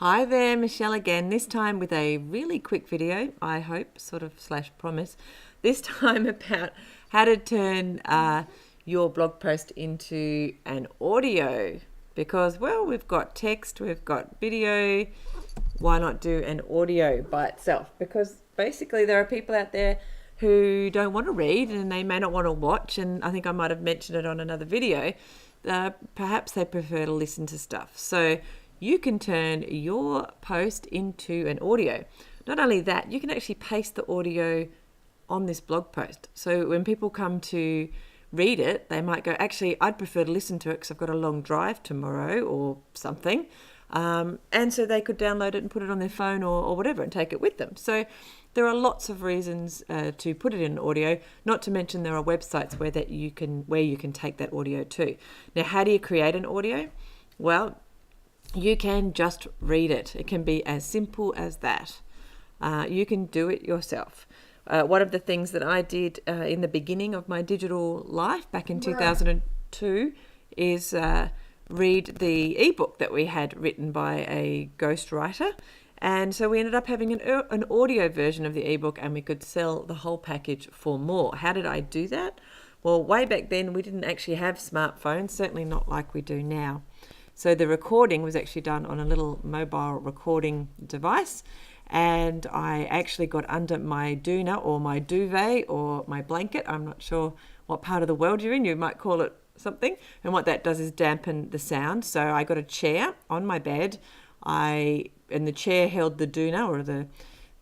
Hi there, Michelle again, this time with a really quick video, I hope, / promise, this time about how to turn your blog post into an audio. Because, well, we've got text, we've got video, why not do an audio by itself? Because basically there are people out there who don't want to read and they may not want to watch, and I think I might have mentioned it on another video, perhaps they prefer to listen to stuff. So you can turn your post into an audio. Not only that, you can actually paste the audio on this blog post. So when people come to read it, they might go, actually, I'd prefer to listen to it because I've got a long drive tomorrow or something. And so they could download it and put it on their phone or whatever and take it with them. So there are lots of reasons to put it in audio, not to mention there are websites where you can take that audio to. Now, how do you create an audio? Well, you can just read it. It can be as simple as that. You can do it yourself. One of the things that I did in the beginning of my digital life back in 2002 is read the ebook that we had written by a ghostwriter. And so we ended up having an audio version of the ebook, and we could sell the whole package for more. How did I do that? Well, way back then we didn't actually have smartphones, certainly not like we do now. So the recording was actually done on a little mobile recording device, and I actually got under my doona or my duvet or my blanket. I'm not sure what part of the world you're in. You might call it something. And what that does is dampen the sound. So I got a chair on my bed. And the chair held the doona or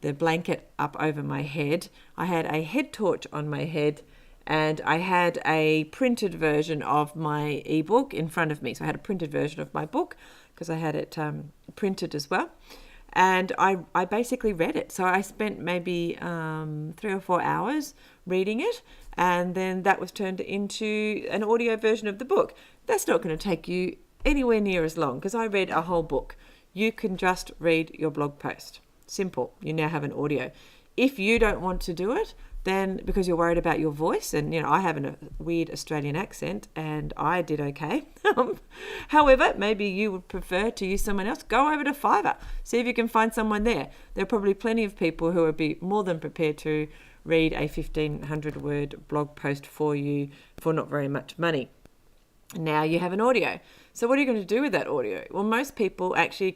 the blanket up over my head. I had a head torch on my head, and I had a printed version of my ebook in front of me. So I had a printed version of my book because I had it printed as well. And I basically read it. So I spent maybe 3 or 4 hours reading it, and then that was turned into an audio version of the book. That's not going to take you anywhere near as long because I read a whole book. You can just read your blog post. Simple. You now have an audio. If you don't want to do it, then because you're worried about your voice, and I have a weird Australian accent and I did okay. However, maybe you would prefer to use someone else. Go over to Fiverr. See if you can find someone there. There are probably plenty of people who would be more than prepared to read a 1,500 word blog post for you for not very much money. Now you have an audio. So what are you going to do with that audio? Well, most people actually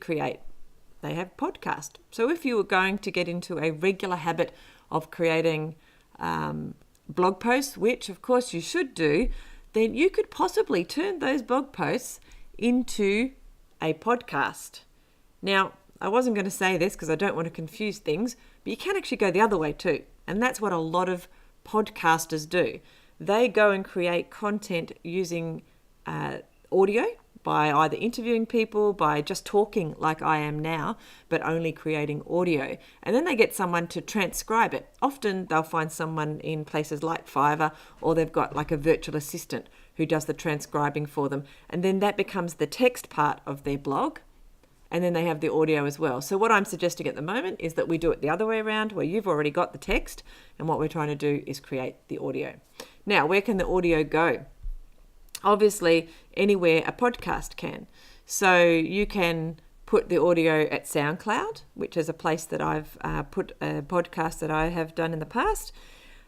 they have podcast. So if you were going to get into a regular habit of creating blog posts, which of course you should do, then you could possibly turn those blog posts into a podcast. Now, I wasn't going to say this because I don't want to confuse things, but you can actually go the other way too. And that's what a lot of podcasters do. They go and create content using audio by either interviewing people, by just talking like I am now, but only creating audio. And then they get someone to transcribe it. Often they'll find someone in places like Fiverr, or they've got like a virtual assistant who does the transcribing for them. And then that becomes the text part of their blog. And then they have the audio as well. So what I'm suggesting at the moment is that we do it the other way around, where you've already got the text, and what we're trying to do is create the audio. Now, where can the audio go? Obviously, anywhere a podcast can. So you can put the audio at SoundCloud, which is a place that I've put a podcast that I have done in the past.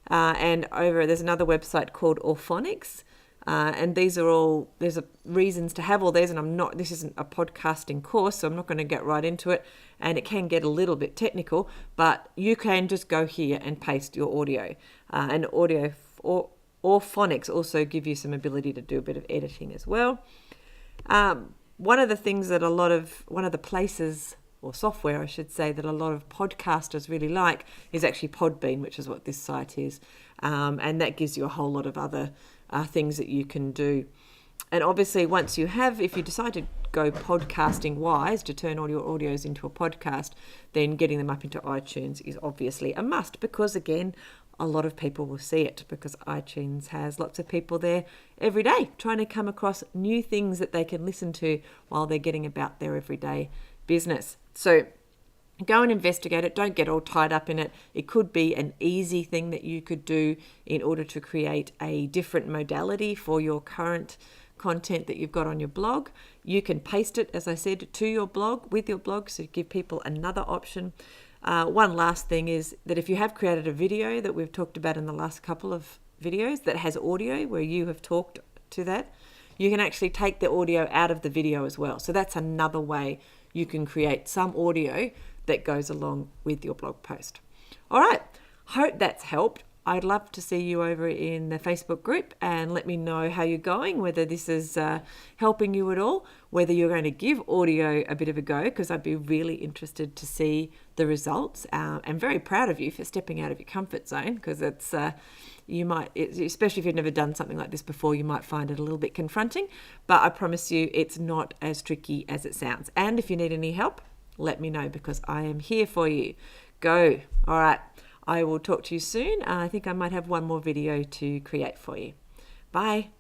And there's another website called Auphonics. And there's reasons to have all these, and this isn't a podcasting course, so I'm not going to get right into it, and it can get a little bit technical, but you can just go here and paste your audio. And Auphonics also give you some ability to do a bit of editing as well. One of the things that one of the places, or software I should say, that a lot of podcasters really like is actually Podbean, which is what this site is. And that gives you a whole lot of other things that you can do. And obviously if you decide to go podcasting wise, to turn all your audios into a podcast, then getting them up into iTunes is obviously a must, because again, a lot of people will see it because iTunes has lots of people there every day trying to come across new things that they can listen to while they're getting about their everyday business. So go and investigate it. Don't get all tied up in it. It could be an easy thing that you could do in order to create a different modality for your current content that you've got on your blog. You can paste it, as I said, to your blog with your blog, so give people another option. One last thing is that if you have created a video that we've talked about in the last couple of videos that has audio where you have talked to that, you can actually take the audio out of the video as well. So that's another way you can create some audio that goes along with your blog post. All right, hope that's helped. I'd love to see you over in the Facebook group and let me know how you're going, whether this is helping you at all, whether you're going to give audio a bit of a go, because I'd be really interested to see the results. I'm very proud of you for stepping out of your comfort zone, because it's especially if you've never done something like this before, you might find it a little bit confronting, but I promise you it's not as tricky as it sounds. And if you need any help, let me know, because I am here for you. Go. All right. I will talk to you soon. I think I might have one more video to create for you. Bye.